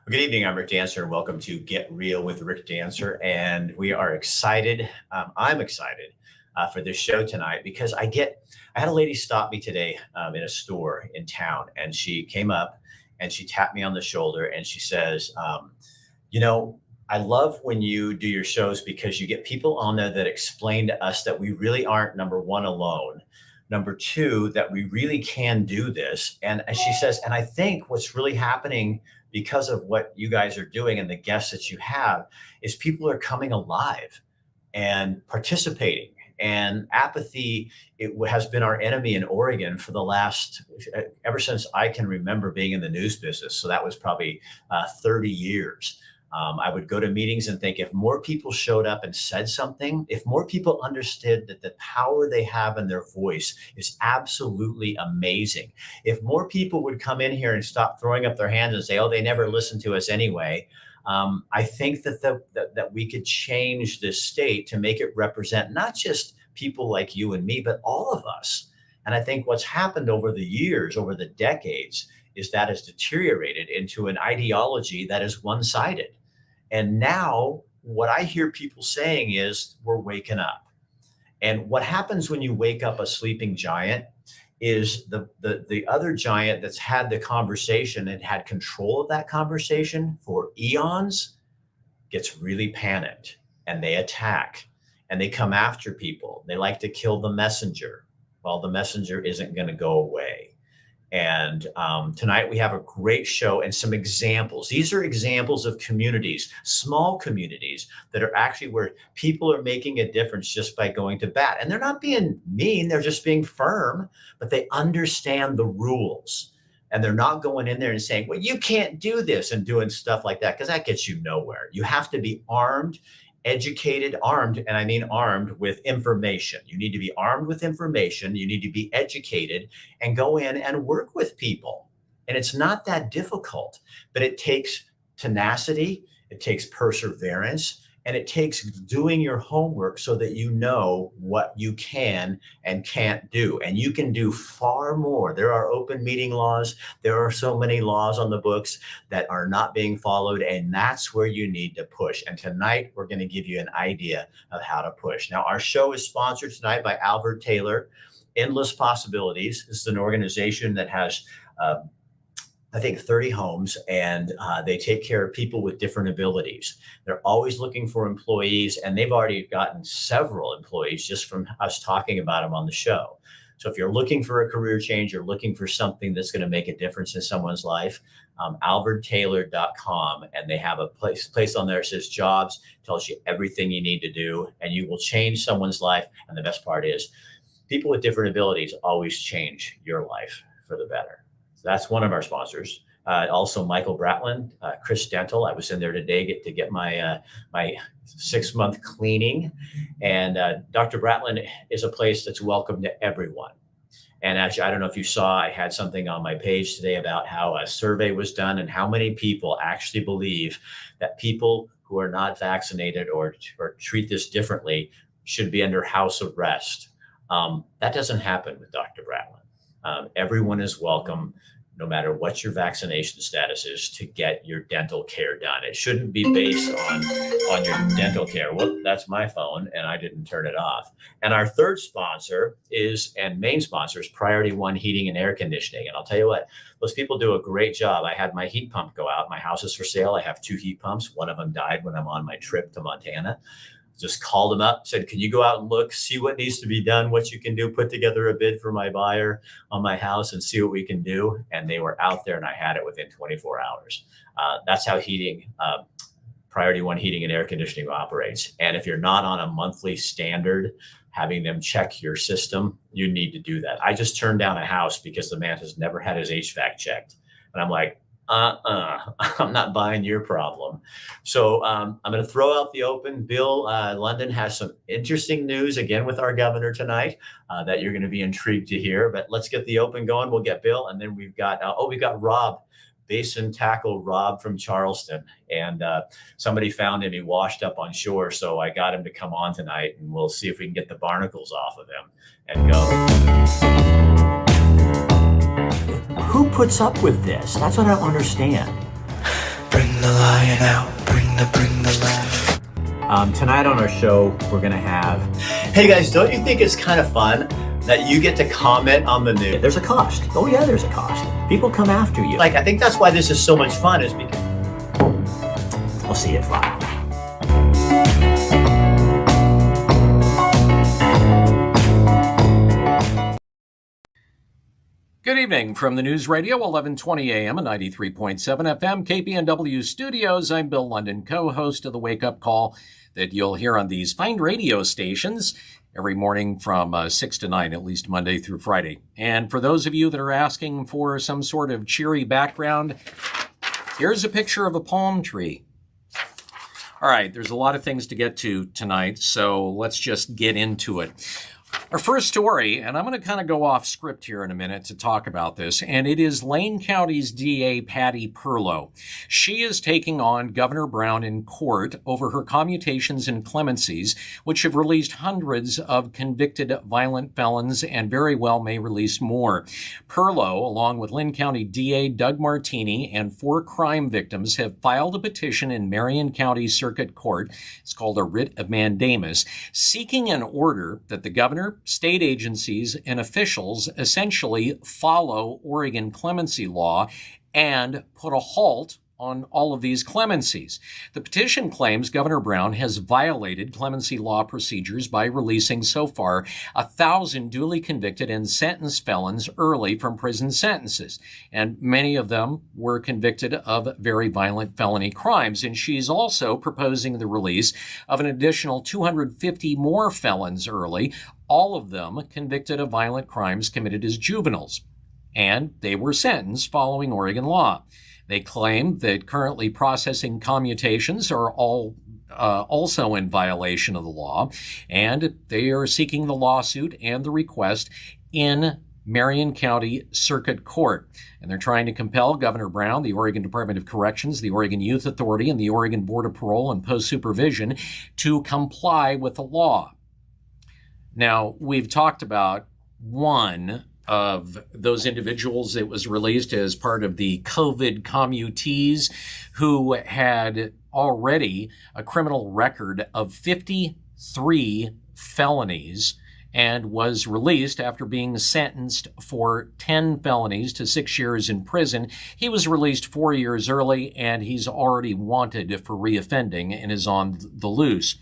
Good evening. I'm Rick Dancer, and welcome to Get Real with Rick Dancer. And we are excited. I'm excited for this show tonight because I had a lady stop me today in a store in town, and she came up and she tapped me on the shoulder and she says, you know, I love when you do your shows because you get people on there that explain to us that we really aren't, number one, alone. Number two, that we really can do this. And as she says, and I think what's really happening because of what you guys are doing and the guests that you have is people are coming alive and participating. And apathy, has been our enemy in Oregon for the last, ever since I can remember being in the news business. So that was probably 30 years. I would go to meetings and think if more people showed up and said something, if more people understood that the power they have in their voice is absolutely amazing, if more people would come in here and stop throwing up their hands and say, oh, they never listened to us anyway, I think that we could change this state to make it represent not just people like you and me, but all of us. And I think what's happened over the years, over the decades, is that has deteriorated into an ideology that is one-sided. And now what I hear people saying is we're waking up. And what happens when you wake up a sleeping giant is the other giant that's had the conversation and had control of that conversation for eons gets really panicked and they attack and they come after people. They like to kill the messenger. Well, the messenger isn't going to go away. And tonight we have a great show and some examples. These are examples of communities, small communities that are actually where people are making a difference just by going to bat. And they're not being mean, they're just being firm, but they understand the rules. And they're not going in there and saying, well, you can't do this and doing stuff like that, because that gets you nowhere. You have to be armed, educated, armed, and I mean armed with information. You need to be armed with information. You need to be educated and go in and work with people. And it's not that difficult, but it takes tenacity, it takes perseverance, and it takes doing your homework so that you know what you can and can't do. And you can do far more. There are open meeting laws. There are so many laws on the books that are not being followed. And that's where you need to push. And tonight, we're going to give you an idea of how to push. Now, our show is sponsored tonight by Alvord Taylor. Endless Possibilities. This is an organization that has I think 30 homes, and they take care of people with different abilities. They're always looking for employees, and they've already gotten several employees just from us talking about them on the show. So if you're looking for a career change, you're looking for something that's going to make a difference in someone's life, alvordtaylor.com, and they have a place on there that says jobs, tells you everything you need to do, and you will change someone's life. And the best part is people with different abilities always change your life for the better. So that's one of our sponsors. Also, Michael Bratlin, CrisDental. I was in there today to get my 6-month cleaning. And Dr. Bratlin is a place that's welcome to everyone. And actually, I don't know if you saw, I had something on my page today about how a survey was done and how many people actually believe that people who are not vaccinated or treat this differently should be under house arrest. That doesn't happen with Dr. Bratlin. Everyone is welcome, no matter what your vaccination status is, to get your dental care done. It shouldn't be based on your dental care. Well, that's my phone, and I didn't turn it off. And our third sponsor and main sponsor is Priority One Heating and Air Conditioning. And I'll tell you what, those people do a great job. I had my heat pump go out. My house is for sale. I have 2 heat pumps. One of them died when I'm on my trip to Montana. Just called them up, said, can you go out and look, see what needs to be done, what you can do, put together a bid for my buyer on my house and see what we can do. And they were out there and I had it within 24 hours. That's how Priority One Heating and Air Conditioning operates. And if you're not on a monthly standard, having them check your system, you need to do that. I just turned down a house because the man has never had his HVAC checked. And I'm like, I'm not buying your problem. So I'm going to throw out the open. Bill Lundun has some interesting news again with our governor tonight that you're going to be intrigued to hear. But let's get the open going. We'll get Bill, and then we've got Rob, Basin Tackle Rob from Charleston, and somebody found him. He washed up on shore, so I got him to come on tonight, and we'll see if we can get the barnacles off of him and go. Who puts up with this? That's what I don't understand. the lion out. Bring the lion. Tonight on our show, we're going to have... Hey guys, don't you think it's kind of fun that you get to comment on the news? There's a cost. Oh yeah, there's a cost. People come after you. Like, I think that's why this is so much fun, is because... I'll see you at 5. Good evening from the News Radio, 1120 AM and 93.7 FM, KPNW Studios. I'm Bill Lundun, co-host of the Wake Up Call that you'll hear on these fine radio stations every morning from 6 to 9, at least Monday through Friday. And for those of you that are asking for some sort of cheery background, here's a picture of a palm tree. All right, there's a lot of things to get to tonight, so let's just get into it. Our first story, and I'm going to kind of go off script here in a minute to talk about this, and it is Lane County's DA Patty Perlow. She is taking on Governor Brown in court over her commutations and clemencies, which have released hundreds of convicted violent felons and very well may release more. Perlow, along with Lane County DA Doug Martini and 4 crime victims, have filed a petition in Marion County Circuit Court. It's called a writ of mandamus, seeking an order that the governor, state agencies, and officials essentially follow Oregon clemency law and put a halt on all of these clemencies. The petition claims Governor Brown has violated clemency law procedures by releasing so far 1,000 duly convicted and sentenced felons early from prison sentences. And many of them were convicted of very violent felony crimes. And she's also proposing the release of an additional 250 more felons early, all of them convicted of violent crimes committed as juveniles. And they were sentenced following Oregon law. They claim that currently processing commutations are all also in violation of the law, and they are seeking the lawsuit and the request in Marion County Circuit Court. And they're trying to compel Governor Brown, the Oregon Department of Corrections, the Oregon Youth Authority, and the Oregon Board of Parole and Post-Supervision to comply with the law. Now, we've talked about one of those individuals that was released as part of the COVID commutees who had already a criminal record of 53 felonies and was released after being sentenced for 10 felonies to 6 years in prison. He was released 4 years early, and he's already wanted for reoffending and is on the loose.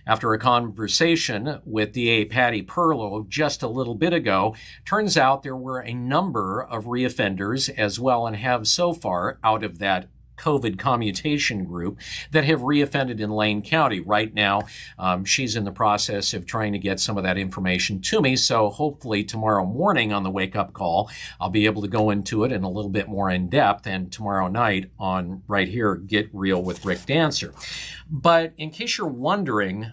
After a conversation with DA Patty Perlow just a little bit ago, turns out there were a number of reoffenders as well, and have so far, out of that COVID commutation group, that have reoffended in Lane County. Right now, she's in the process of trying to get some of that information to me, so hopefully tomorrow morning on the Wake Up Call, I'll be able to go into it in a little bit more in depth, and tomorrow night on right here, Get Real with Rick Dancer. But in case you're wondering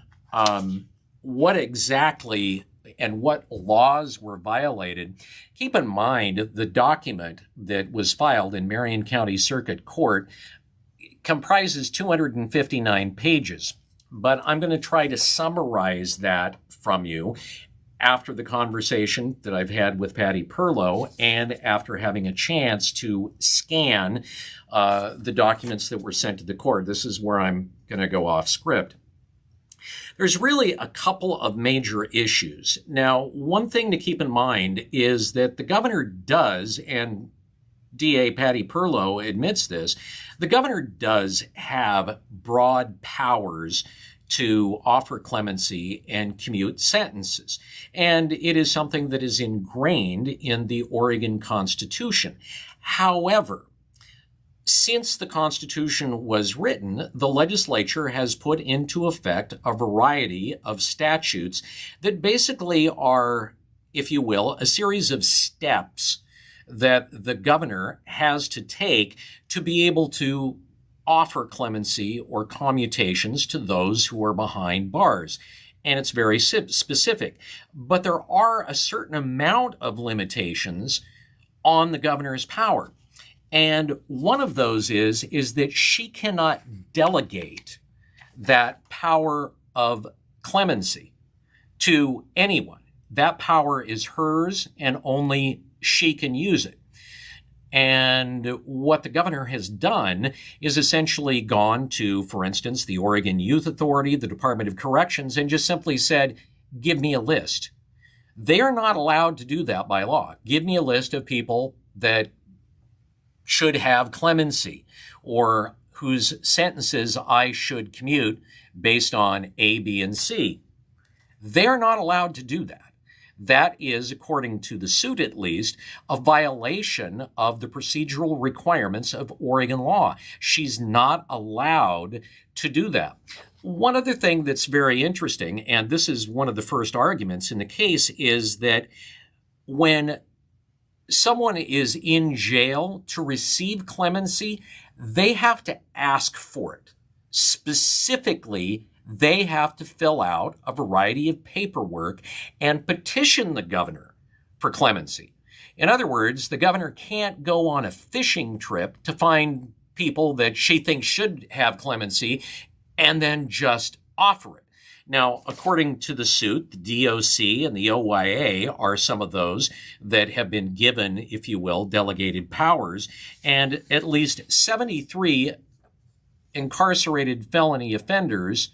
what exactly and what laws were violated, keep in mind the document that was filed in Marion County Circuit Court comprises 259 pages. But I'm going to try to summarize that from you after the conversation that I've had with Patty Perlow and after having a chance to scan the documents that were sent to the court. This is where I'm going to go off script. There's really a couple of major issues. Now, one thing to keep in mind is that the governor does, and DA Patty Perlow admits this, the governor does have broad powers to offer clemency and commute sentences. And it is something that is ingrained in the Oregon Constitution. However, since the Constitution was written, the legislature has put into effect a variety of statutes that basically are, if you will, a series of steps that the governor has to take to be able to offer clemency or commutations to those who are behind bars. And it's very specific. But there are a certain amount of limitations on the governor's power. And one of those is that she cannot delegate that power of clemency to anyone. That power is hers, and only she can use it. And what the governor has done is essentially gone to, for instance, the Oregon Youth Authority, the Department of Corrections, and just simply said, give me a list. They are not allowed to do that by law. Give me a list of people that should have clemency or whose sentences I should commute based on A, B, and C. They're not allowed to do that. That is, according to the suit at least, a violation of the procedural requirements of Oregon law. She's not allowed to do that. One other thing that's very interesting, and this is one of the first arguments in the case, is that when someone is in jail to receive clemency, they have to ask for it. Specifically, they have to fill out a variety of paperwork and petition the governor for clemency. In other words, the governor can't go on a fishing trip to find people that she thinks should have clemency and then just offer it. Now, according to the suit, the DOC and the OYA are some of those that have been given, if you will, delegated powers, and at least 73 incarcerated felony offenders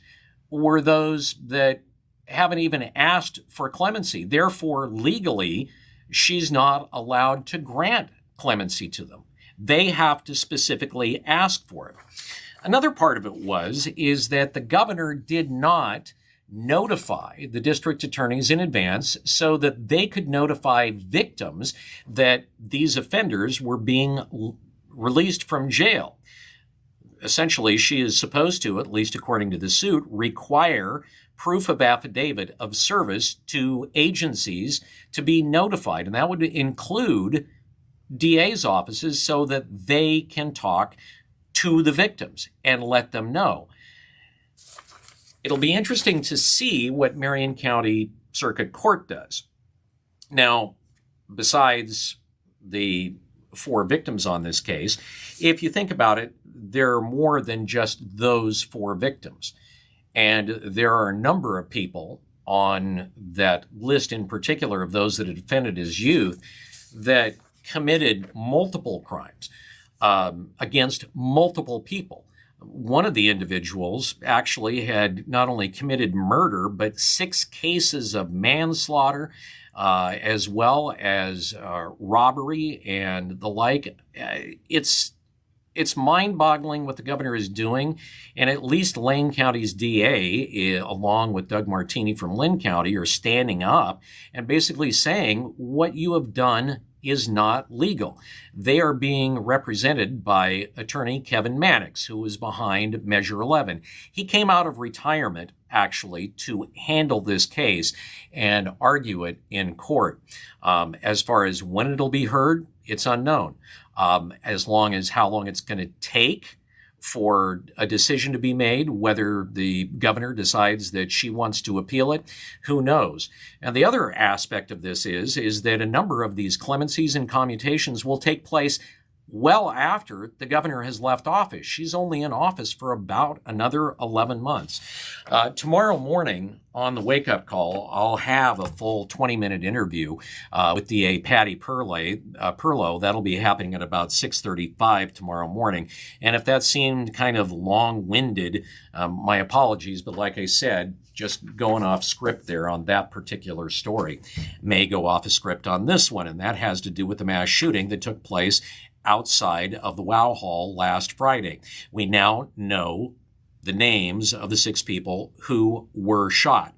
were those that haven't even asked for clemency. Therefore, legally, she's not allowed to grant clemency to them. They have to specifically ask for it. Another part of it is that the governor did not notify the district attorneys in advance so that they could notify victims that these offenders were being released from jail. Essentially, she is supposed to, at least according to the suit, require proof of affidavit of service to agencies to be notified. And that would include DA's offices so that they can talk to the victims and let them know. It'll be interesting to see what Marion County Circuit Court does. Now, besides the 4 victims on this case, if you think about it, there are more than just those 4 victims. And there are a number of people on that list in particular of those that had offended as youth that committed multiple crimes against multiple people. One of the individuals actually had not only committed murder, but 6 cases of manslaughter, as well as robbery and the like. It's mind-boggling what the governor is doing, and at least Lane County's DA, along with Doug Martini from Lynn County, are standing up and basically saying what you have done is not legal. They are being represented by attorney Kevin Mannix, who is behind Measure 11. He came out of retirement, actually, to handle this case and argue it in court. As far as when it'll be heard, it's unknown. As long as how long it's going to take for a decision to be made, whether the governor decides that she wants to appeal it, who knows? And the other aspect of this is that a number of these clemencies and commutations will take place well after the governor has left office. She's only in office for about another 11 months. Tomorrow morning on the wake-up call, I'll have a full 20-minute interview with DA Patty Perlow. That'll be happening at about 6:35 tomorrow morning. And if that seemed kind of long-winded, my apologies. But like I said, just going off script there on that particular story. May go off a script on this one, and that has to do with the mass shooting that took place outside of the Wow Hall last Friday. We now know the names of the 6 people who were shot.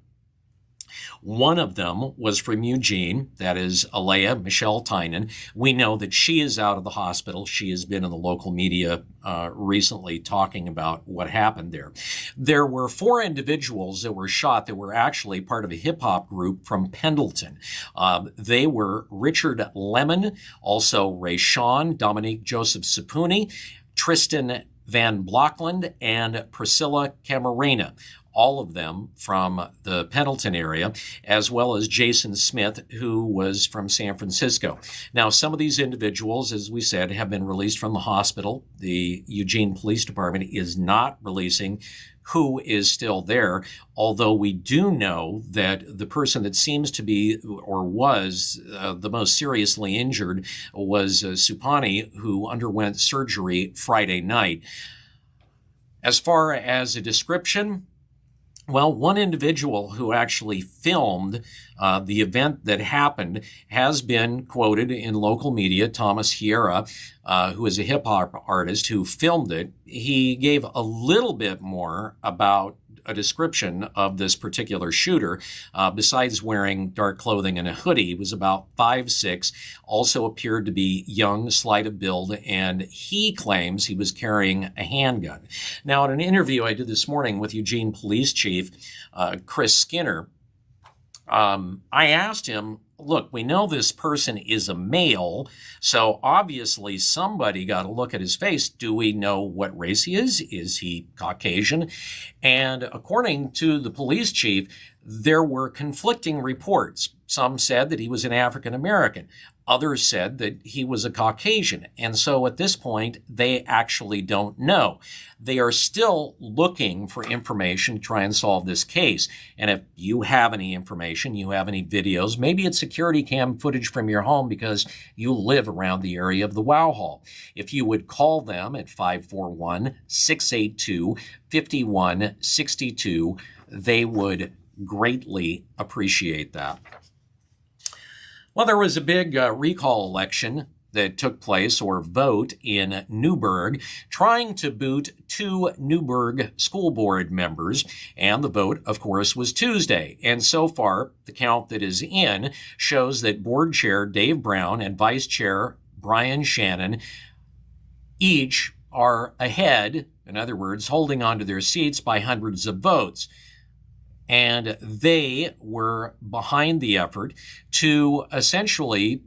One of them was from Eugene, that is Alea Michelle Tynan. We know that she is out of the hospital. She has been in the local media recently talking about what happened there. There were 4 individuals that were shot that were actually part of a hip-hop group from Pendleton. They were Richard Lemon, also Ray Sean, Dominique Joseph Sapuni, Tristan Van Blockland, and Priscilla Camarena. all of them from the Pendleton area, as well as Jason Smith, who was from San Francisco. Now, some of these individuals, as we said, have been released from the hospital. The Eugene Police Department is not releasing who is still there, although we do know that the person that seems to be or was the most seriously injured was Supani, who underwent surgery Friday night. As far as a description, well, one individual who actually filmed the event that happened has been quoted in local media, Thomas Sierra, who is a hip hop artist who filmed it. He gave a little bit more about a description of this particular shooter. Besides wearing dark clothing and a hoodie, he was about 5'6", also appeared to be young, slight of build, and he claims he was carrying a handgun. Now, in an interview I did this morning with Eugene Police Chief Chris Skinner, I asked him, look, we know this person is a male, so obviously somebody got to look at his face. Do we know what race he is? Is he Caucasian? And according to the police chief, there were conflicting reports. Some said that he was an African American. Others said that he was a Caucasian. And so at this point, they actually don't know. They are still looking for information to try and solve this case. And if you have any information, you have any videos, maybe it's security cam footage from your home because you live around the area of the Wow Hall. If you would call them at 541-682-5162, they would greatly appreciate that. Well, there was a big recall election that took place, or vote, in Newburgh, trying to boot 2 Newburgh school board members. And the vote, of course, was Tuesday. And so far, the count that is in shows that board chair Dave Brown and vice chair Brian Shannon each are ahead, in other words, holding on to their seats by hundreds of votes. And they were behind the effort to essentially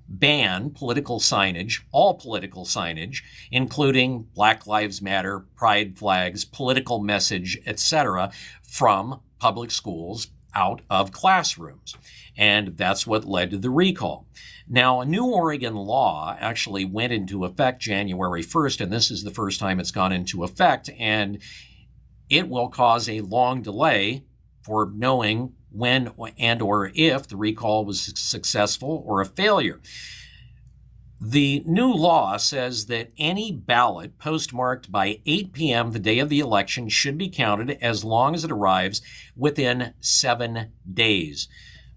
ban political signage, all political signage, including Black Lives Matter, pride flags, political message, etc., from public schools out of classrooms. And that's what led to the recall. Now, a new Oregon law actually went into effect January 1st, and this is the first time it's gone into effect, and it will cause a long delay for knowing when and or if the recall was successful or a failure. The new law says that any ballot postmarked by 8 p.m. the day of the election should be counted as long as it arrives within 7 days.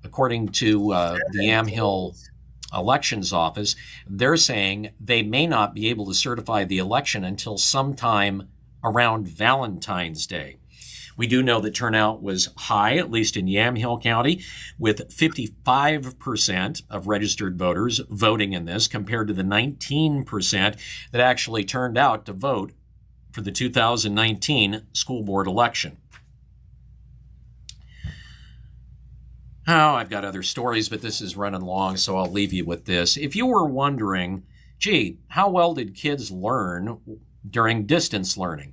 According to the Yamhill Elections Office, they're saying they may not be able to certify the election until sometime around Valentine's Day. We do know that turnout was high, at least in Yamhill County, with 55% of registered voters voting in this, compared to the 19% that actually turned out to vote for the 2019 school board election. Oh, I've got other stories, but this is running long, so I'll leave you with this. If you were wondering, gee, how well did kids learn during distance learning?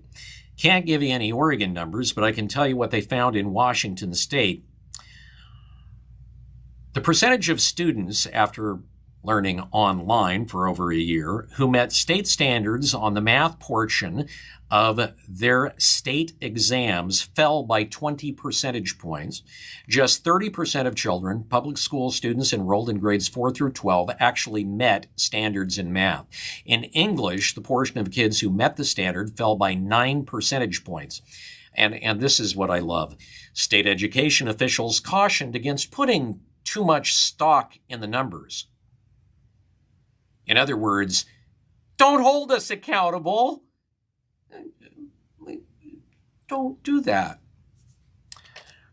Can't give you any Oregon numbers, but I can tell you what they found in Washington State. The percentage of students, after learning online for over a year, who met state standards on the math portion of their state exams fell by 20 percentage points. Just 30% of children, public school students enrolled in grades 4 through 12, actually met standards in math. In English, the portion of kids who met the standard fell by 9 percentage points. And this is what I love. State education officials cautioned against putting too much stock in the numbers. In other words, don't hold us accountable. Don't do that.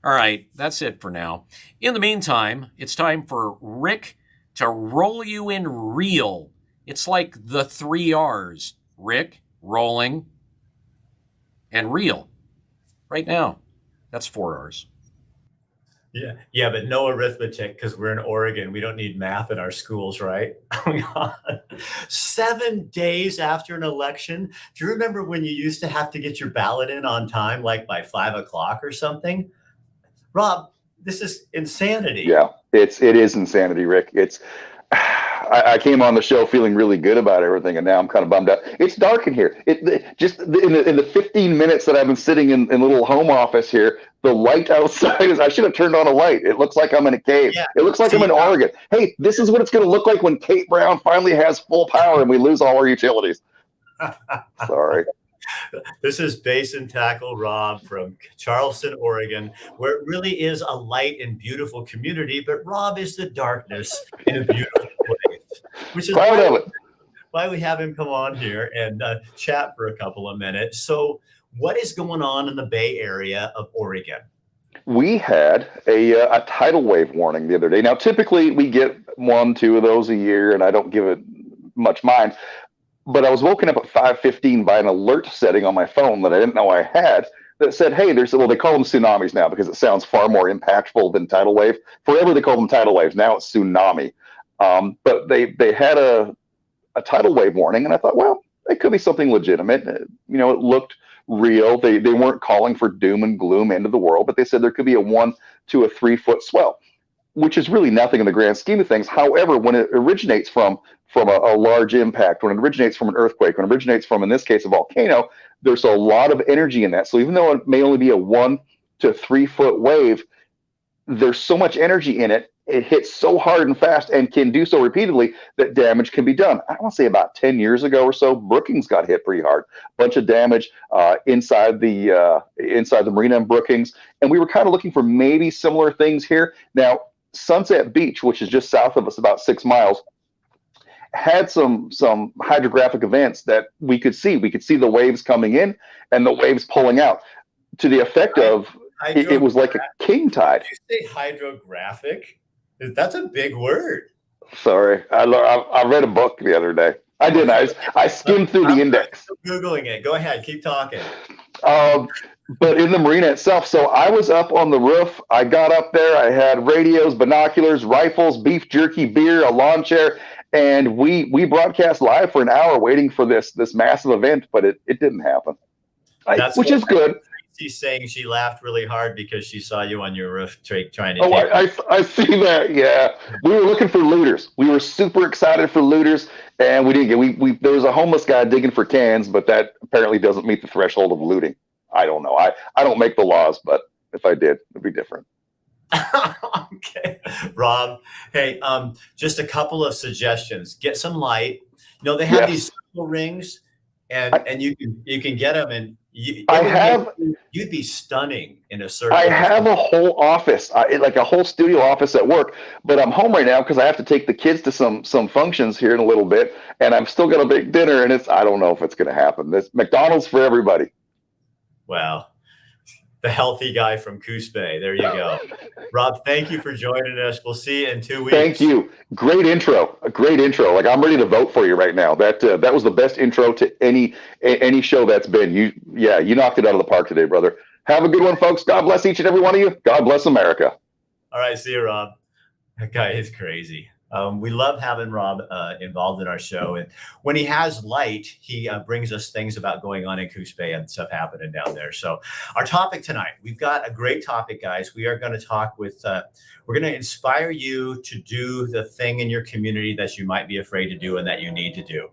All right, that's it for now. In the meantime, it's time for Rick to roll you in real. It's like the 3 R's. Rick, rolling, and reel. Right now, that's 4 R's. Yeah, but no arithmetic because we're in Oregon. We don't need math in our schools, right? Oh my God. 7 days after an election. Do you remember when you used to have to get your ballot in on time, like by 5 o'clock or something? Rob, this is insanity. Yeah, it is insanity, Rick. It's I came on the show feeling really good about everything, and now I'm kind of bummed out. It's dark in here. Just in the 15 minutes that I've been sitting in the little home office here, the light outside is. I should have turned on a light. It looks like I'm in a cave. Yeah. It looks like I'm in Oregon. Hey, this is what it's going to look like when Kate Brown finally has full power and we lose all our utilities. Sorry. This is Basin Tackle Rob from Charleston, Oregon, where it really is a light and beautiful community, but Rob is the darkness in a beautiful place, which is why we have him come on here and chat for a couple of minutes. So what is going on in the Bay Area of Oregon? We had a tidal wave warning the other day. Now, typically we get 1-2 of those a year, and I don't give it much mind. But I was woken up at 5:15 by an alert setting on my phone that I didn't know I had that said, hey, they call them tsunamis now because it sounds far more impactful than tidal wave. Forever they called them tidal waves. Now it's tsunami. But they had a tidal wave warning, and I thought, well, it could be something legitimate. It looked real. They weren't calling for doom and gloom, end of the world, but they said there could be a 1 to a 3 foot swell, which is really nothing in the grand scheme of things. However, when it originates from a large impact, when it originates from an earthquake, when it originates from, in this case, a volcano, there's a lot of energy in that. So even though it may only be a 1 to 3 foot wave, there's so much energy in it. It hits so hard and fast and can do so repeatedly that damage can be done. I want to say about 10 years ago or so, Brookings got hit pretty hard. Bunch of damage inside the marina in Brookings. And we were kind of looking for maybe similar things here. Now, Sunset Beach, which is just south of us, about 6 miles, had some hydrographic events that we could see. We could see the waves coming in and the waves pulling out to the effect of it was like a king tide. Did you say hydrographic? That's a big word. Sorry, I read a book the other day. I didn't. I skimmed through the index. Googling it. Go ahead. Keep talking. But in the marina itself, so I was up on the roof. I got up there. I had radios, binoculars, rifles, beef jerky, beer, a lawn chair, and we broadcast live for an hour waiting for this massive event, but it didn't happen, which is good. She's saying she laughed really hard because she saw you on your roof trying to. Oh, I see that. Yeah, we were looking for looters. We were super excited for looters, and we didn't get. There was a homeless guy digging for cans, but that apparently doesn't meet the threshold of looting. I don't know. I don't make the laws, but if I did, it'd be different. Okay, Rob. Hey, just a couple of suggestions. Get some light. They have these circle rings, and you can get them, and you'd be stunning in a circle. I have a whole office, like a whole studio office at work, but I'm home right now because I have to take the kids to some functions here in a little bit, and I'm still going to make dinner, and I don't know if it's going to happen. This McDonald's for everybody. Well, the healthy guy from Coos Bay. There you go. Rob, thank you for joining us. We'll see you in 2 weeks. Thank you. Great intro. A great intro. Like, I'm ready to vote for you right now. That was the best intro to any show that's been. You knocked it out of the park today, brother. Have a good one, folks. God bless each and every one of you. God bless America. All right. See you, Rob. That guy is crazy. We love having Rob involved in our show. And when he has light, he brings us things about going on in Coos Bay and stuff happening down there. So our topic tonight, we've got a great topic, guys. We are going to talk with, we're going to inspire you to do the thing in your community that you might be afraid to do and that you need to do.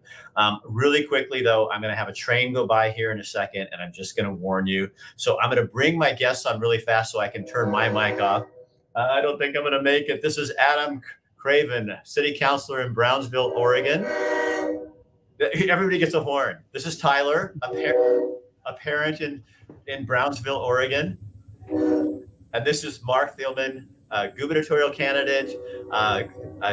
Really quickly, though, I'm going to have a train go by here in a second, and I'm just going to warn you. So I'm going to bring my guests on really fast so I can turn my mic off. I don't think I'm going to make it. This is Adam Craven, city councilor in Brownsville, Oregon. Everybody gets a horn. This is Tyler, a parent in Brownsville, Oregon. And this is Mark Thielman, gubernatorial candidate,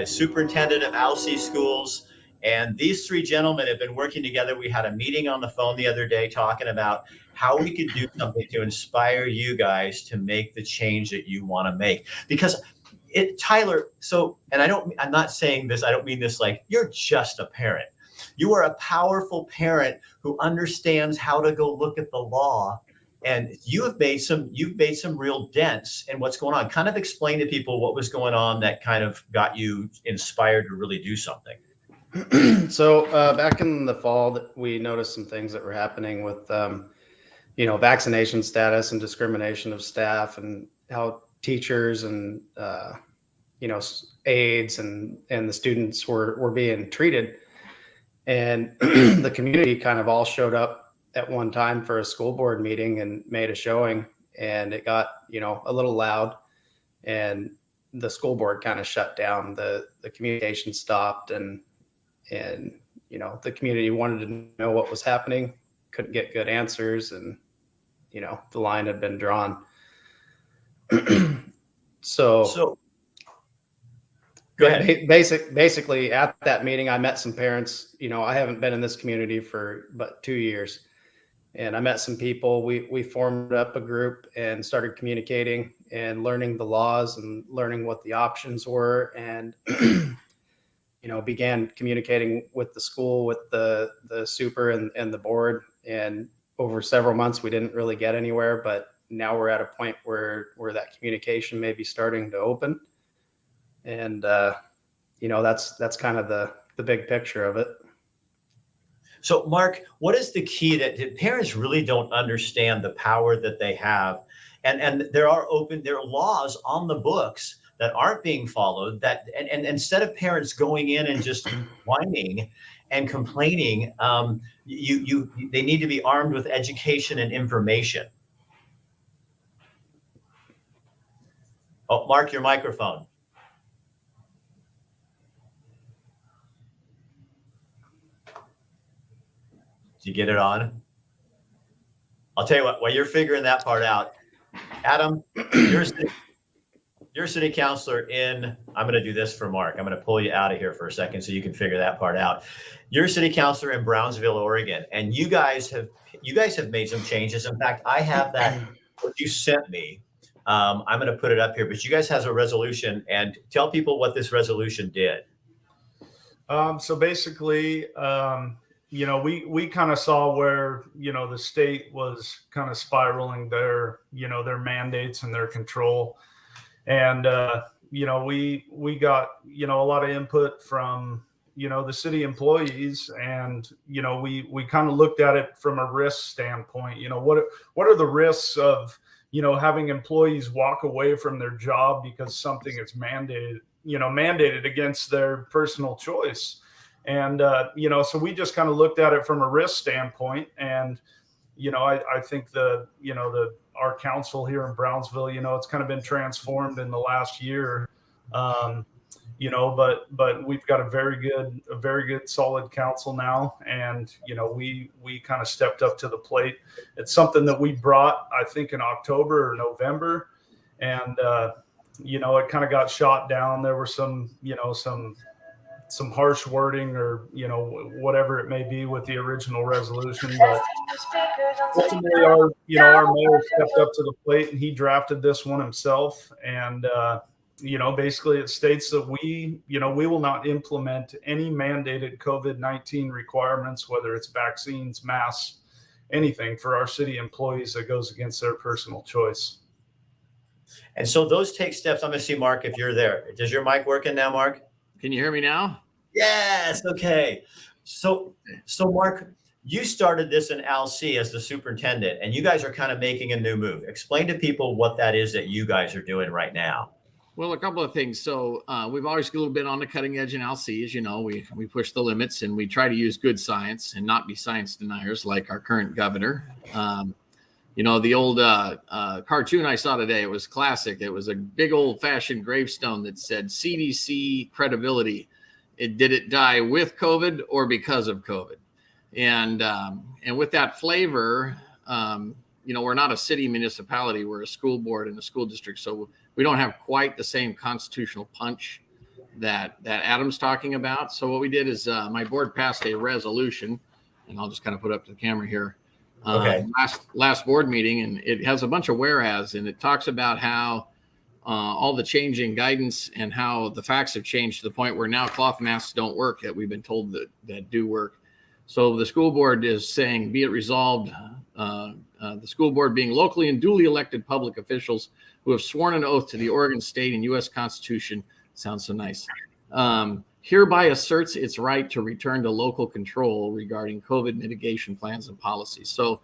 superintendent of Alsea Schools. And these three gentlemen have been working together. We had a meeting on the phone the other day talking about how we could do something to inspire you guys to make the change that you want to make. Because Tyler, I'm not saying this, I don't mean this like you're just a parent. You are a powerful parent who understands how to go look at the law and you've made some real dents in what's going on. Kind of explain to people what was going on that kind of got you inspired to really do something. So back in the fall, we noticed some things that were happening with, vaccination status and discrimination of staff, and how teachers and aides and the students were being treated. And the community kind of all showed up at one time for a school board meeting and made a showing, and it got a little loud, and the school board kind of shut down. The communication stopped, and the community wanted to know what was happening, couldn't get good answers, and the line had been drawn. So go ahead. Basically at that meeting, I met some parents. I haven't been in this community for but 2 years, and I met some people. We formed up a group and started communicating and learning the laws and learning what the options were, and began communicating with the school, with the super and the board. And over several months, we didn't really get anywhere, but now we're at a point where that communication may be starting to open. And, that's kind of the big picture of it. So Mark, what is the key that parents really don't understand the power that they have? And there are laws on the books that aren't being followed, and instead of parents going in and just whining and complaining, they need to be armed with education and information. Oh, Mark, your microphone. Did you get it on? I'll tell you what, while you're figuring that part out, Adam, you're city councilor I'm going to do this for Mark. I'm going to pull you out of here for a second so you can figure that part out. You're city councilor in Brownsville, Oregon, and you guys have made some changes. In fact, I have that, what you sent me. I'm going to put it up here, but you guys has a resolution, and tell people what this resolution did. So basically, we kind of saw where, the state was kind of spiraling their mandates and their control. And, we got, a lot of input from, the city employees, and, we kind of looked at it from a risk standpoint. What are the risks of, having employees walk away from their job because something is mandated against their personal choice. And, so we just kind of looked at it from a risk standpoint. And, I think our council here in Brownsville, it's kind of been transformed in the last year. But we've got a very good, solid council now. And, we kind of stepped up to the plate. It's something that we brought, I think, in October or November. And, it kind of got shot down. There were some harsh wording, or whatever it may be, with the original resolution. But ultimately, our mayor stepped up to the plate, and he drafted this one himself. And basically, it states that we will not implement any mandated COVID-19 requirements, whether it's vaccines, masks, anything, for our city employees that goes against their personal choice. And so those take steps. I'm going to see Mark if you're there. Does your mic working now, Mark? Can you hear me now? Yes. Okay. So Mark, you started this in LC as the superintendent, and you guys are kind of making a new move. Explain to people what that is that you guys are doing right now. Well, a couple of things. So we've always a little bit on the cutting edge in LC. As you know, we push the limits, and we try to use good science and not be science deniers like our current governor. The old cartoon I saw today, it was classic. It was a big old-fashioned gravestone that said CDC credibility. Did it die with COVID or because of COVID? And with that flavor, we're not a city municipality. We're a school board and a school district. So we don't have quite the same constitutional punch that Adam's talking about. So what we did is my board passed a resolution, and I'll just kind of put it up to the camera here. Okay. Last board meeting, and it has a bunch of whereas, and it talks about how all the changing guidance and how the facts have changed to the point where now cloth masks don't work that we've been told that do work. So the school board is saying, be it resolved, The school board being locally and duly elected public officials who have sworn an oath to the Oregon state and U.S. Constitution. Sounds so nice. Hereby asserts its right to return to local control regarding COVID mitigation plans and policies. So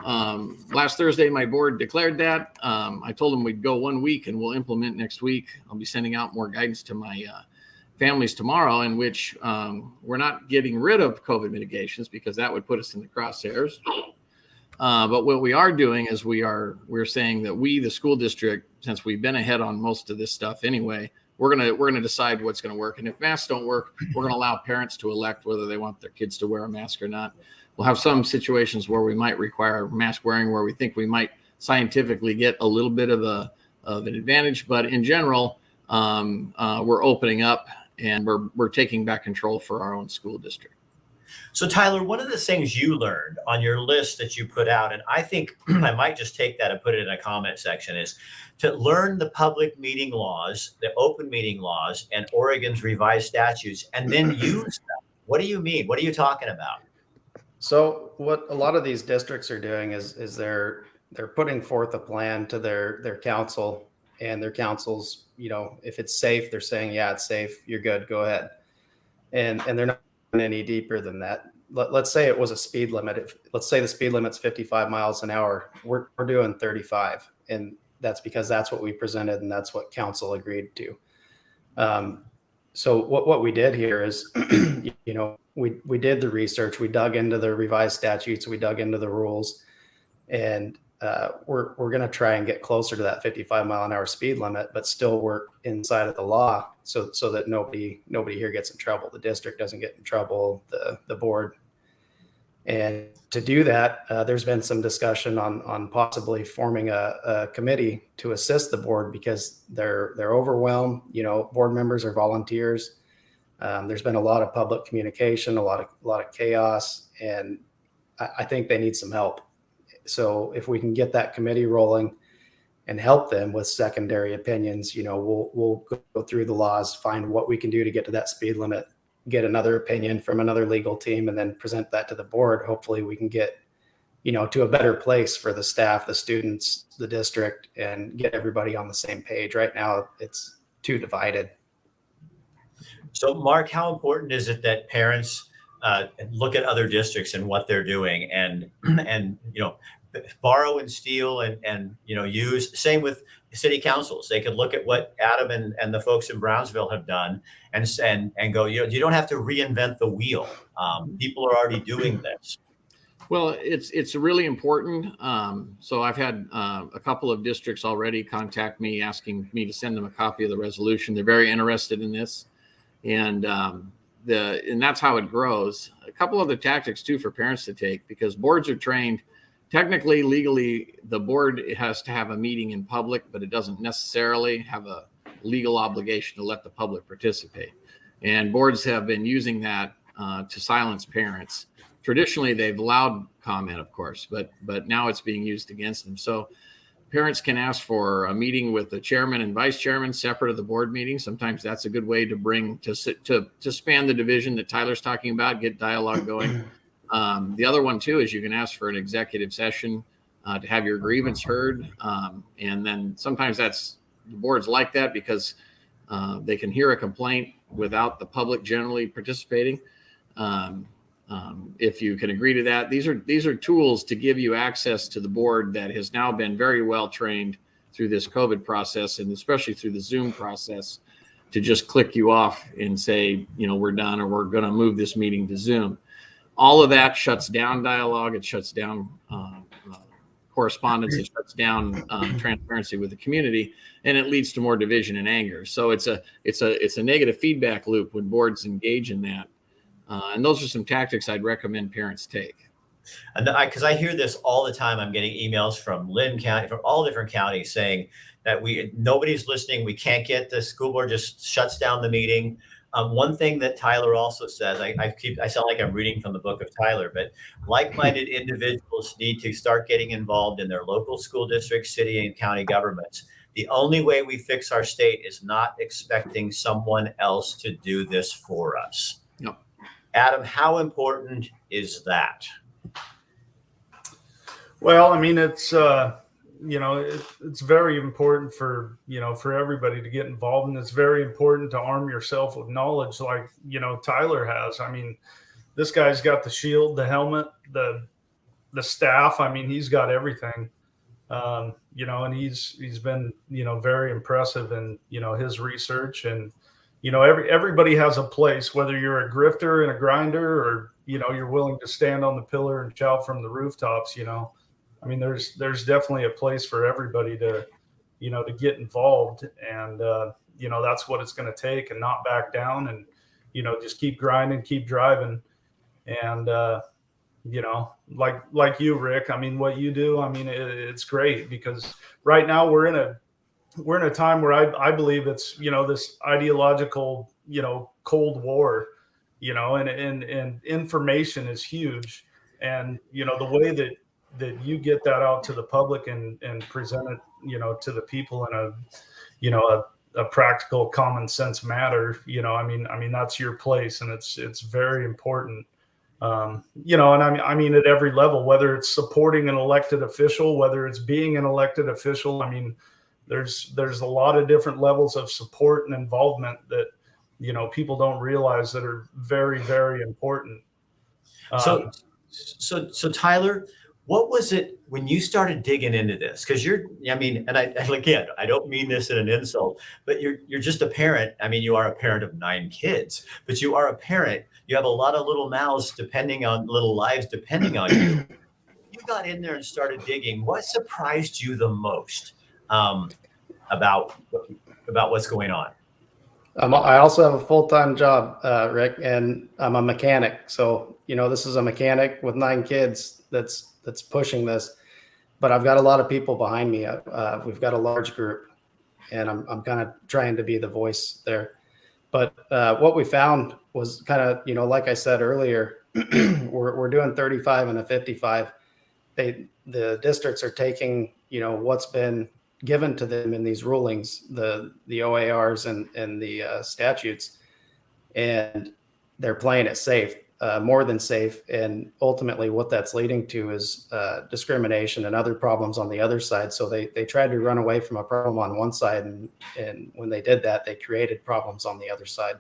last Thursday, my board declared that. I told them we'd go 1 week and we'll implement next week. I'll be sending out more guidance to my families tomorrow, in which we're not getting rid of COVID mitigations because that would put us in the crosshairs. But what we are doing is we're saying that we, the school district, since we've been ahead on most of this stuff anyway, we're gonna decide what's gonna work. And if masks don't work, we're gonna allow parents to elect whether they want their kids to wear a mask or not. We'll have some situations where we might require mask wearing, where we think we might scientifically get a little bit of an advantage. But in general, we're opening up and we're taking back control for our own school district. So Tyler, one of the things you learned on your list that you put out, and I think I might just take that and put it in a comment section, is to learn the public meeting laws, the open meeting laws, and Oregon's revised statutes, and then use them. What do you mean? What are you talking about? So what a lot of these districts are doing is they're putting forth a plan to their council, and their council's, if it's safe, they're saying, yeah, it's safe, you're good, go ahead. And they're not going any deeper than that. Let's say it was a speed limit. Let's say the speed limit's 55 miles an hour. We're doing 35. And that's because that's what we presented and that's what council agreed to. So what we did here is, we did the research, we dug into the revised statutes, we dug into the rules, and we're going to try and get closer to that 55 mile an hour speed limit, but still work inside of the law so that nobody here gets in trouble. The district doesn't get in trouble, the board. And to do that, there's been some discussion on possibly forming a committee to assist the board because they're overwhelmed. Board members are volunteers. There's been a lot of public communication, a lot of chaos, and I think they need some help. So if we can get that committee rolling and help them with secondary opinions, we'll go through the laws, find what we can do to get to that speed limit, get another opinion from another legal team, and then present that to the board. Hopefully we can get, to a better place for the staff, the students, the district, and get everybody on the same page. Right now it's too divided. So Mark, how important is it that parents look at other districts and what they're doing and borrow and steal and use? Same with city councils. They could look at what Adam and the folks in Brownsville have done and go, you don't have to reinvent the wheel. People are already doing this. Well, it's really important. So I've had a couple of districts already contact me asking me to send them a copy of the resolution. They're very interested in this. And that's how it grows. A couple other tactics too for parents to take, because boards are trained. Technically, legally, the board has to have a meeting in public, but it doesn't necessarily have a legal obligation to let the public participate. And boards have been using that to silence parents. Traditionally, they've allowed comment, of course, but now it's being used against them. So parents can ask for a meeting with the chairman and vice chairman separate of the board meeting. Sometimes that's a good way to bring to span the division that Tyler's talking about, get dialogue going. The other one too is you can ask for an executive session to have your grievance heard, and then sometimes the boards like that because they can hear a complaint without the public generally participating. If you can agree to that, these are tools to give you access to the board that has now been very well trained through this COVID process, and especially through the Zoom process, to just click you off and say, we're done, or we're going to move this meeting to Zoom. All of that shuts down dialogue. It shuts down correspondence. It shuts down transparency with the community, and it leads to more division and anger. So it's a negative feedback loop when boards engage in that. And those are some tactics I'd recommend parents take. And because I hear this all the time, I'm getting emails from Lynn County, from all different counties saying that nobody's listening. We can't get the school board, just shuts down the meeting. One thing that Tyler also says, I sound like I'm reading from the book of Tyler, but like-minded individuals need to start getting involved in their local school districts, city and county governments. The only way we fix our state is not expecting someone else to do this for us. Yep. Adam, how important is that? Well, I mean, it's it's very important for for everybody to get involved, and it's very important to arm yourself with knowledge, like Tyler has. I mean, this guy's got the shield, the helmet, the staff. I mean, he's got everything. And he's been very impressive in his research, and everybody has a place, whether you're a grifter and a grinder, or you're willing to stand on the pillar and shout from the rooftops. I mean, there's definitely a place for everybody to to get involved, and that's what it's going to take, and not back down, and just keep grinding, keep driving, and like you, Rick. I mean, what you do, I mean, it's great, because right now we're in a time where I believe it's this ideological Cold War, and information is huge, and the way that you get that out to the public and present it to the people in a practical, common sense matter. I mean that's your place, and it's very important. And I mean at every level, whether it's supporting an elected official, whether it's being an elected official. I mean, there's a lot of different levels of support and involvement that people don't realize that are very, very important. So Tyler, what was it when you started digging into this? Because again, I don't mean this in an insult, but you're just a parent. I mean, you are a parent of 9 kids, but you are a parent. You have a lot of little lives depending on you. You got in there and started digging. What surprised you the most about what's going on? I also have a full-time job, Rick, and I'm a mechanic. So, this is a mechanic with 9 kids that's pushing this, but I've got a lot of people behind me. We've got a large group, and I'm kind of trying to be the voice there. But what we found was kind of, like I said earlier, we're doing 35 and a 55. The districts are taking, what's been given to them in these rulings, the OARs and the statutes, and they're playing it safe, more than safe. And ultimately what that's leading to is discrimination and other problems on the other side. So they tried to run away from a problem on one side, and when they did that, they created problems on the other side.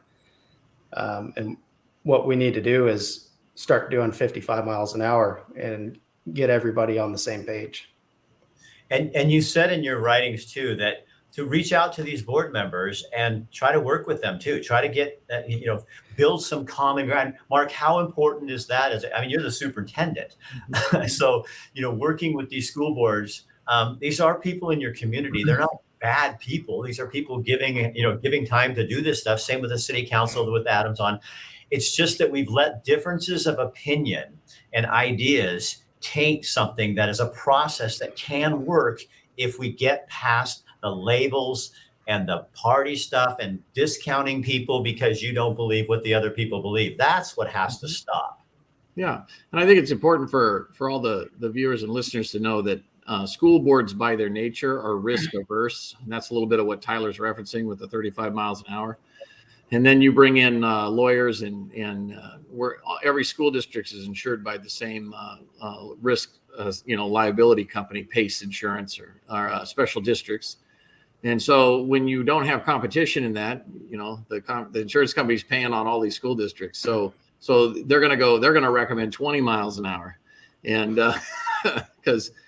And what we need to do is start doing 55 miles an hour and get everybody on the same page. And you said in your writings too that to reach out to these board members and try to work with them too, try to get build some common ground. Mark, how important is that? I mean, you're the superintendent, so working with these school boards, these are people in your community. They're not bad people. These are people giving time to do this stuff. Same with the city council with Adams on. It's just that we've let differences of opinion and ideas taint something that is a process that can work if we get past the labels and the party stuff and discounting people because you don't believe what the other people believe. That's what has to stop. Yeah. And I think it's important for all the viewers and listeners to know that school boards by their nature are risk averse. And that's a little bit of what Tyler's referencing with the 35 miles an hour. And then you bring in lawyers and where every school district is insured by the same risk, liability company, PACE Insurance or special districts. And so when you don't have competition in that, the insurance company's paying on all these school districts. So they're going to recommend 20 miles an hour. And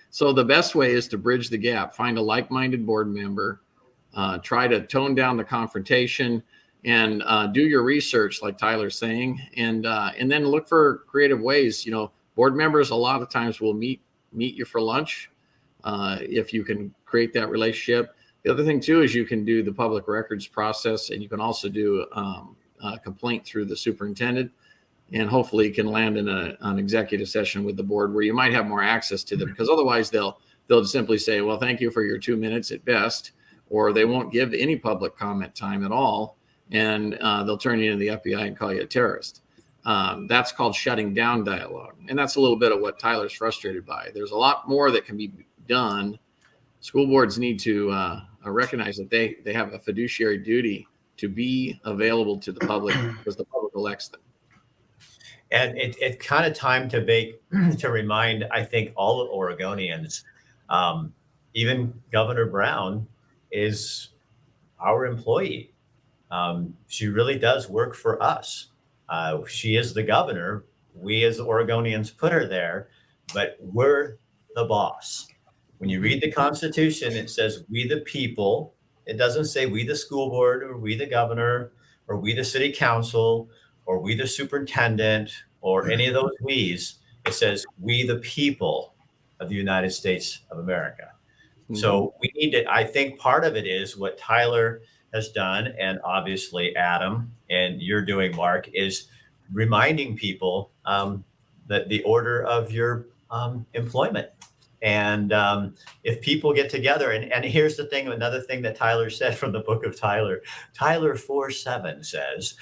so the best way is to bridge the gap, find a like-minded board member, try to tone down the confrontation, and do your research like Tyler's saying, and then look for creative ways. Board members a lot of times will meet you for lunch if you can create that relationship. The other thing too is you can do the public records process, and you can also do a complaint through the superintendent, and hopefully you can land in an executive session with the board where you might have more access to them, because otherwise they'll simply say, well, thank you for your 2 minutes at best, or they won't give any public comment time at all. And they'll turn you into the FBI and call you a terrorist. That's called shutting down dialogue. And that's a little bit of what Tyler's frustrated by. There's a lot more that can be done. School boards need to recognize that they have a fiduciary duty to be available to the public because the public elects them. And it's kind of time to remind, I think, all of Oregonians, even Governor Brown is our employee. She really does work for us. She is the governor. We as Oregonians put her there, but we're the boss. When you read the Constitution, it says we the people. It doesn't say we the school board or we the governor or we the city council or we the superintendent or any of those we's. It says we the people of the United States of America. So we need to, I think part of it is what Tyler has done, and obviously Adam and you're doing, Mark, is reminding people that the order of your employment. And if people get together, and here's the thing, another thing that Tyler said from the book of Tyler 4:7 says,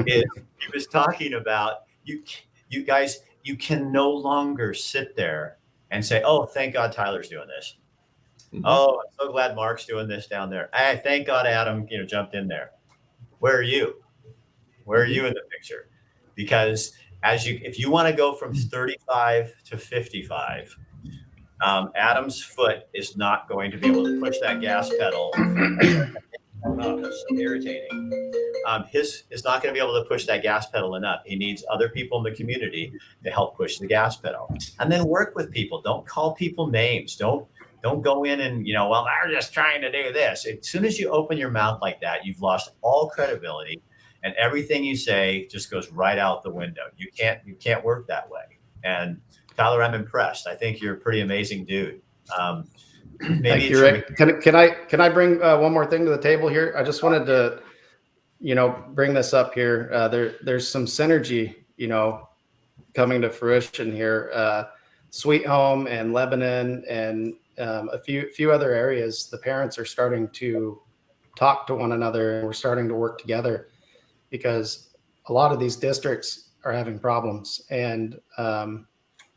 is he was talking about you guys, you can no longer sit there and say, oh, thank God Tyler's doing this. Oh, I'm so glad Mark's doing this down there. Hey, thank God Adam, jumped in there. Where are you? Where are you in the picture? Because if you want to go from 35 to 55, Adam's foot is not going to be able to push that gas pedal. Oh, that's so irritating. His is not going to be able to push that gas pedal enough. He needs other people in the community to help push the gas pedal, and then work with people. Don't call people names. Don't go in and well, they're just trying to do this. As soon as you open your mouth like that, you've lost all credibility, and everything you say just goes right out the window. You can't work that way. And Tyler, I'm impressed. I think you're a pretty amazing dude. Thank you, Rick. Can I bring one more thing to the table here? I just wanted to, bring this up here. There's some synergy, coming to fruition here. Sweet Home and Lebanon and a few other areas. The parents are starting to talk to one another, and we're starting to work together because a lot of these districts are having problems, and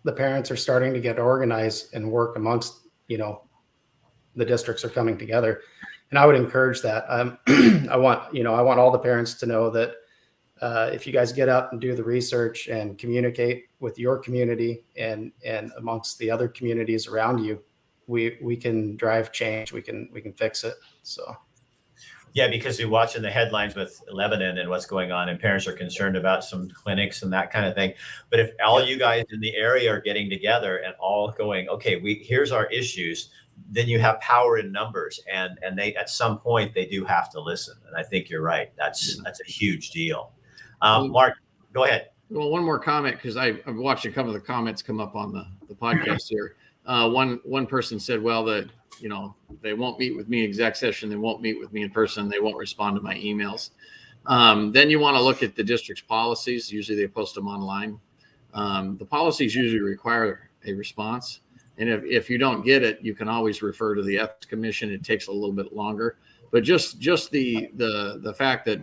the parents are starting to get organized and work amongst, the districts are coming together. And I would encourage that. I want all the parents to know that if you guys get out and do the research and communicate with your community and amongst the other communities around you, we can drive change. We can fix it. So. Yeah, because you're watching the headlines with Lebanon and what's going on, and parents are concerned about some clinics and that kind of thing. But if all you guys in the area are getting together and all going, okay, here's our issues, then you have power in numbers, and they at some point they do have to listen. And I think you're right. That's a huge deal. Mark, go ahead. Well, one more comment, because I've watched a couple of the comments come up on the podcast here. One person said, well, they won't meet with me in exec session. They won't meet with me in person. They won't respond to my emails. Then you want to look at the district's policies. Usually they post them online. The policies usually require a response. And if you don't get it, you can always refer to the ethics commission. It takes a little bit longer, but just the fact that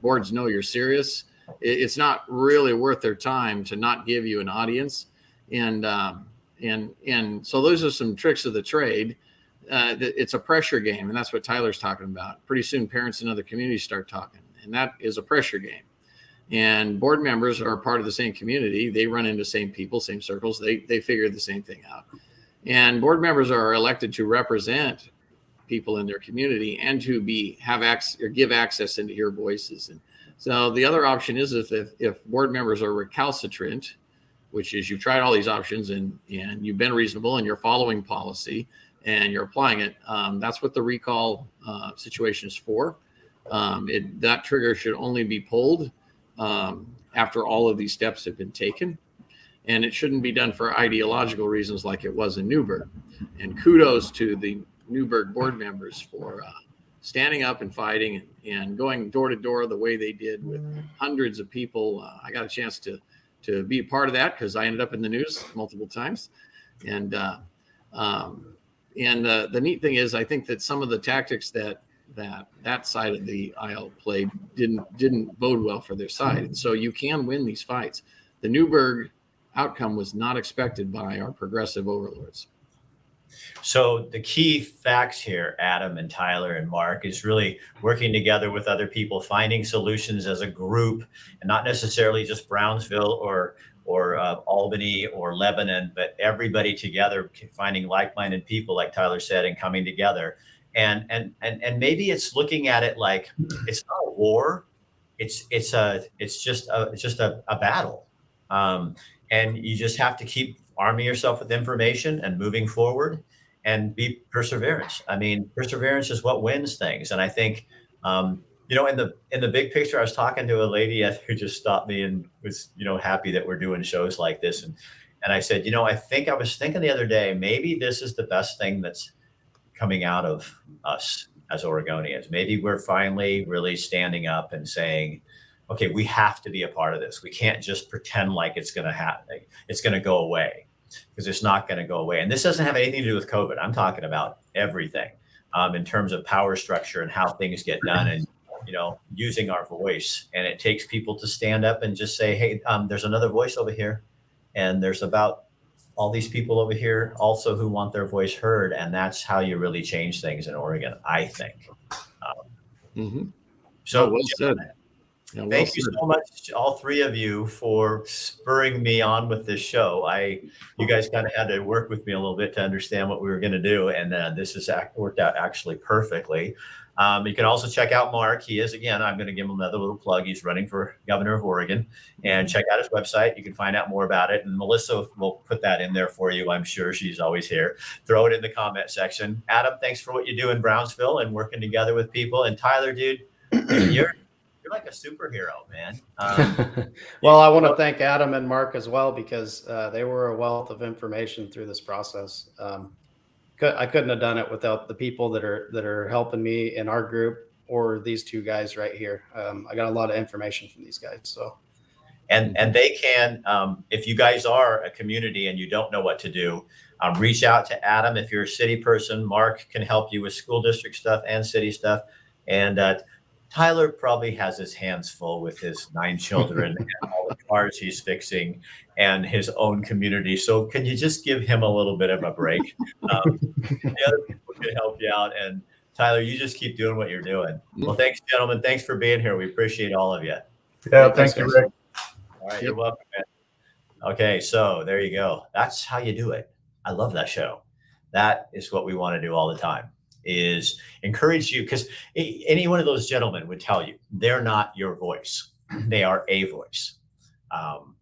boards know you're serious, it's not really worth their time to not give you an audience. And so those are some tricks of the trade. It's a pressure game, and that's what Tyler's talking about. Pretty soon parents in other communities start talking, and that is a pressure game. And board members are part of the same community. They run into same people, same circles. They figure the same thing out. And board members are elected to represent people in their community and to give access into your voices. And so the other option is if board members are recalcitrant, which is you've tried all these options and you've been reasonable and you're following policy and you're applying it. That's what the recall situation is for. That trigger should only be pulled after all of these steps have been taken. And it shouldn't be done for ideological reasons like it was in Newburgh. And kudos to the Newburgh board members for standing up and fighting and going door to door the way they did with hundreds of people. I got a chance to be a part of that because I ended up in the news multiple times. And the neat thing is, I think that some of the tactics that side of the aisle played didn't bode well for their side. And so you can win these fights. The Newburgh outcome was not expected by our progressive overlords. So the key facts here, Adam and Tyler and Mark, is really working together with other people, finding solutions as a group, and not necessarily just Brownsville or Albany or Lebanon, but everybody together, finding like-minded people, like Tyler said, and coming together. And maybe it's looking at it like it's not a war, it's just a battle, and you just have to keep arming yourself with information and moving forward and be perseverance. I mean, perseverance is what wins things. And I think, in the big picture, I was talking to a lady who just stopped me and was, happy that we're doing shows like this. And I said, I was thinking the other day, maybe this is the best thing that's coming out of us as Oregonians. Maybe we're finally really standing up and saying, okay, we have to be a part of this. We can't just pretend like it's going to happen. It's going to go away, because it's not going to go away. And this doesn't have anything to do with COVID. I'm talking about everything in terms of power structure and how things get done, and, using our voice. And it takes people to stand up and just say, hey, there's another voice over here. And there's about all these people over here also who want their voice heard. And that's how you really change things in Oregon, I think. So well said. Yeah, well thank you so much, all three of you, for spurring me on with this show. You guys kind of had to work with me a little bit to understand what we were going to do, and this has worked out actually perfectly. You can also check out Mark. He is, again, I'm going to give him another little plug. He's running for governor of Oregon, and check out his website. You can find out more about it. And Melissa will put that in there for you. I'm sure she's always here. Throw it in the comment section. Adam, thanks for what you do in Brownsville and working together with people. And Tyler, dude, you're like a superhero, man. Well, I want to thank Adam and Mark as well, because they were a wealth of information through this process. I couldn't have done it without the people that are helping me in our group, or these two guys right here. I got a lot of information from these guys. So, and they can, if you guys are a community and you don't know what to do, reach out to Adam if you're a city person. Mark can help you with school district stuff and city stuff, and Tyler probably has his hands full with his 9 children and all the cars he's fixing and his own community. So can you just give him a little bit of a break? The other people can help you out. And Tyler, you just keep doing what you're doing. Well, thanks, gentlemen. Thanks for being here. We appreciate all of you. Yeah, thank you, Rick. All right, you're welcome, man. Okay, so there you go. That's how you do it. I love that show. That is what we want to do all the time, is encourage you, because any one of those gentlemen would tell you they're not your voice. They are a voice.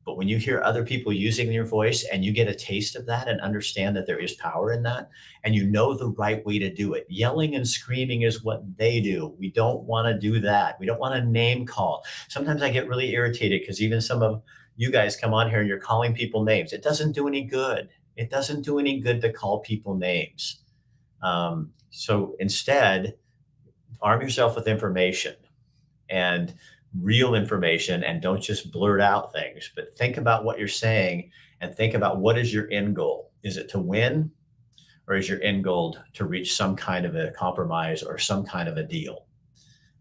But when you hear other people using your voice and you get a taste of that and understand that there is power in that, and you know the right way to do it, yelling and screaming is what they do. We don't want to do that. We don't want to name call. Sometimes I get really irritated because even some of you guys come on here and you're calling people names. It doesn't do any good. It doesn't do any good to call people names. So instead, arm yourself with information, and real information, and don't just blurt out things, but think about what you're saying and think about what is your end goal. Is it to win, or is your end goal to reach some kind of a compromise or some kind of a deal?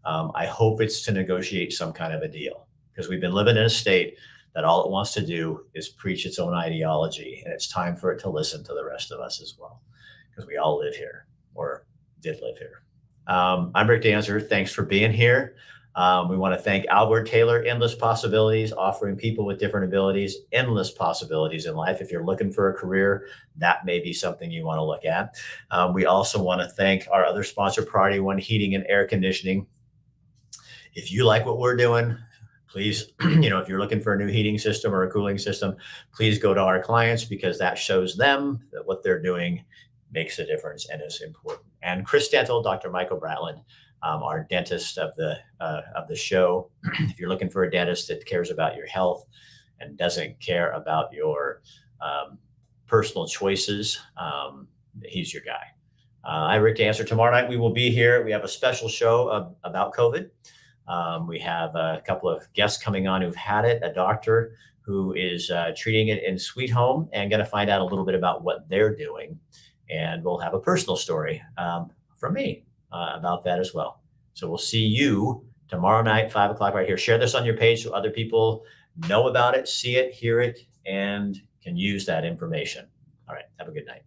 I hope it's to negotiate some kind of a deal, because we've been living in a state that all it wants to do is preach its own ideology, and it's time for it to listen to the rest of us as well, because we all live here, or did live here. I'm Rick Dancer. Thanks for being here. We want to thank Alvord Taylor, Endless Possibilities, offering people with different abilities endless possibilities in life. If you're looking for a career, that may be something you want to look at. We also want to thank our other sponsor, Priority One Heating and Air Conditioning. If you like what we're doing, please, if you're looking for a new heating system or a cooling system, please go to our clients, because that shows them that what they're doing makes a difference and is important. And CrisDental, Dr. Michael Bratland, our dentist of the show. If you're looking for a dentist that cares about your health and doesn't care about your personal choices, he's your guy. I'm Rick Dancer. Tomorrow night we will be here. We have a special show about COVID. We have a couple of guests coming on who've had it, a doctor who is treating it in Sweet Home, and going to find out a little bit about what they're doing. And we'll have a personal story from me about that as well. So we'll see you tomorrow night, 5 o'clock right here. Share this on your page so other people know about it, see it, hear it, and can use that information. All right. Have a good night.